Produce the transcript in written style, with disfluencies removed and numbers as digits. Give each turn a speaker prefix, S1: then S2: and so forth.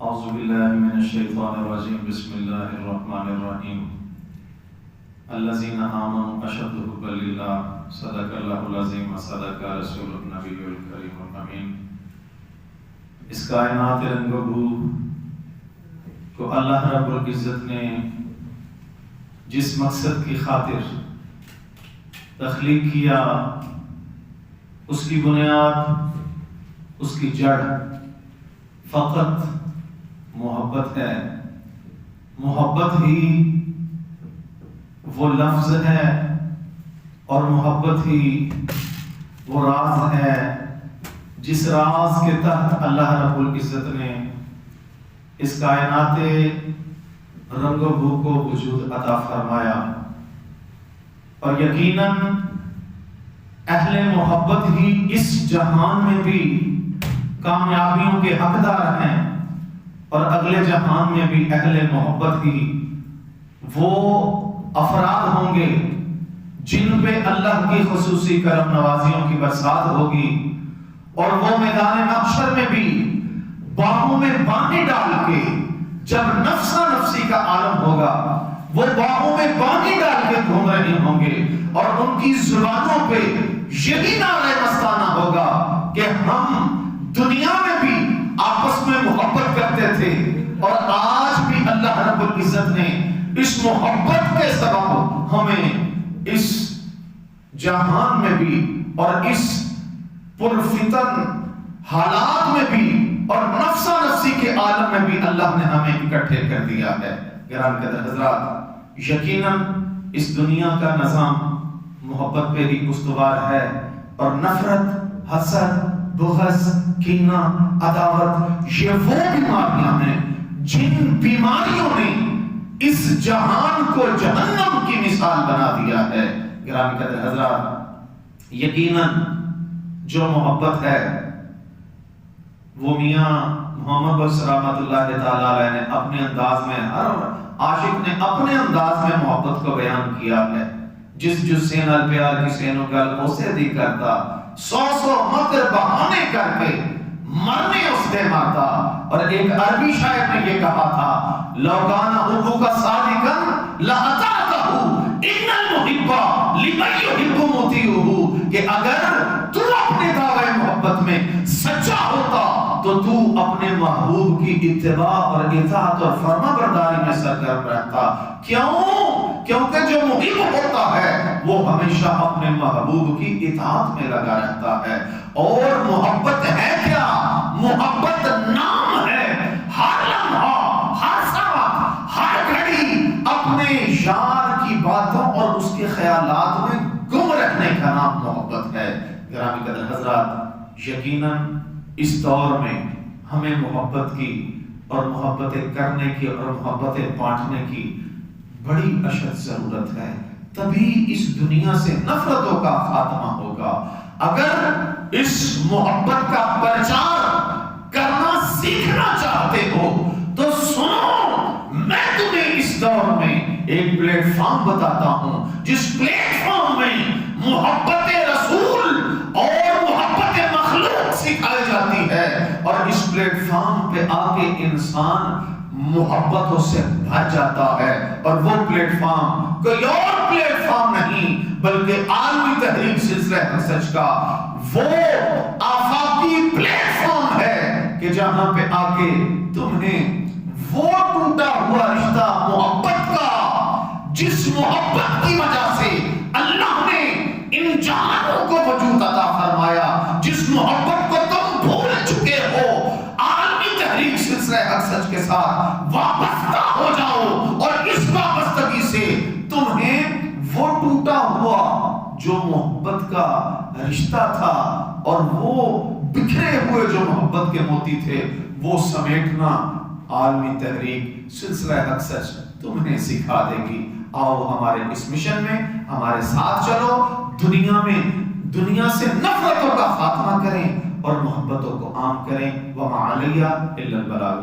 S1: اعوذ باللہ من الشیطان الرجیم بسم اللہ الرحمن الرحیم الذین آمنوا اشد حبا للہ صدق اللہ العظیم صدق رسول النبی الکریم الامین۔ اس کائنات رنگ و بو کو اللہ رب العزت نے جس مقصد کی خاطر تخلیق کیا، اس کی بنیاد، اس کی جڑ فقط محبت ہے۔ محبت ہی وہ لفظ ہے اور محبت ہی وہ راز ہے جس راز کے تحت اللہ رب العزت نے اس کائنات رنگ و بو کو وجود عطا فرمایا، اور یقیناً اہل محبت ہی اس جہان میں بھی کامیابیوں کے حقدار ہیں، اور اگلے جہان میں بھی اہل محبت ہی وہ افراد ہوں گے جن پہ اللہ کی خصوصی کرم نوازیوں کی برسات ہوگی، اور وہ میدان محشر میں بھی باہوں میں بانے ڈال کے جب نفسا نفسی کا عالم ہوگا، وہ باہوں میں بانے ڈال کے گھوم رہے ہوں گے، اور ان کی زبانوں پہ یہی نعرہ مستانہ ہوگا کہ ہم دنیا میں بھی آپس میں محبت کرتے تھے، اور آج بھی اللہ رب العزت نے اس محبت کے سبب ہمیں اس جہان میں بھی اور اس پرفتن حالات میں بھی اور نفسا نفسی کے عالم میں بھی اللہ نے ہمیں اکٹھے کر دیا ہے۔ گراں قدر حضرات، یقیناً اس دنیا کا نظام محبت پہ ہی استوار ہے، اور نفرت، حسد، بغض، کینہ، عداوت، یہ وہ بیماریاں ہیں جن بیماریوں نے اس جہان کو جہنم کی مثال بنا دیا ہے۔ گراں قدر حضرات، یقیناً جو محبت ہے وہ میاں محمد بخش رحمۃ اللہ تعالی علیہ نے اپنے انداز میں، ہر عاشق نے اپنے انداز میں محبت کو بیان کیا ہے۔ جس سے نال پیار کسی نو گل اسے دی کرتا، سو مکر بہانے کر کے مرنے اس دے مارتا۔ اور ایک عربی شاعر نے یہ کہا تھا، لو کان حبک صادقا لاطعته ان المحب لمن يحب مطیعه، کہ اگر تو اپنے دعوی محبت میں سچا ہوتا تو تو اپنے محبوب کی اتباع اور اطاعت اور فرما برداری میں سرگرم رہتا۔ کیوں؟ کیونکہ جو محب ہوتا ہے وہ ہمیشہ اپنے محبوب کی اطاعت میں لگا رہتا ہے۔ اور محبت ہے کیا؟ محبت نام ہے۔ ہر لمحہ، ہر ساتھ، ہر گھڑی اپنے یار کی باتوں اور اس کے خیالات میں گم رہنے کا نام محبت ہے۔ گرامی قدر حضرات، یقیناً اس دور میں ہمیں محبت کی اور محبتیں کرنے کی اور محبتیں بانٹنے کی بڑی اشد ضرورت ہے، تبھی اس دنیا سے نفرتوں کا خاتمہ ہوگا۔ اگر اس محبت کا پرچار کرنا سیکھنا چاہتے ہو تو سنو، میں تمہیں اس دور میں ایک پلیٹ فارم بتاتا ہوں جس پلیٹ فارم میں محبت رسول اور محبت مخلوق سکھائی جاتی ہے، اور اس پلیٹ فارم پہ آ کے انسان محبتوں سے بھر جاتا ہے۔ اور وہ پلیٹ فارم کوئی اور پلیٹ فارم نہیں بلکہ عالمی تحریک سلسلہ سچ کا وہ آفاقی پلیٹ فارم ہے کہ جہاں پہ آ کے تمہیں وہ ٹوٹا ہوا رشتہ محبت کا، جس محبت کی وجہ سے اللہ نے ان جہانوں کو وجود عطا فرمایا، جس محبت کو تم بھول چکے ہو، عالمی تحریک سلسلہ حق سچ کے ساتھ وابستہ ہو جاؤ، اور اس وابستگی سے تمہیں وہ ٹوٹا ہوا جو محبت کا رشتہ تھا اور وہ بکھرے ہوئے جو محبت کے موتی تھے وہ سمیٹنا عالمی تحریک سلسلہ حق سچ تمہیں سکھا دے گی۔ آؤ ہمارے اس مشن میں ہمارے ساتھ چلو، دنیا سے نفرتوں کا خاتمہ کریں اور محبتوں کو عام کریں۔ وما علیہ الا البلاغ۔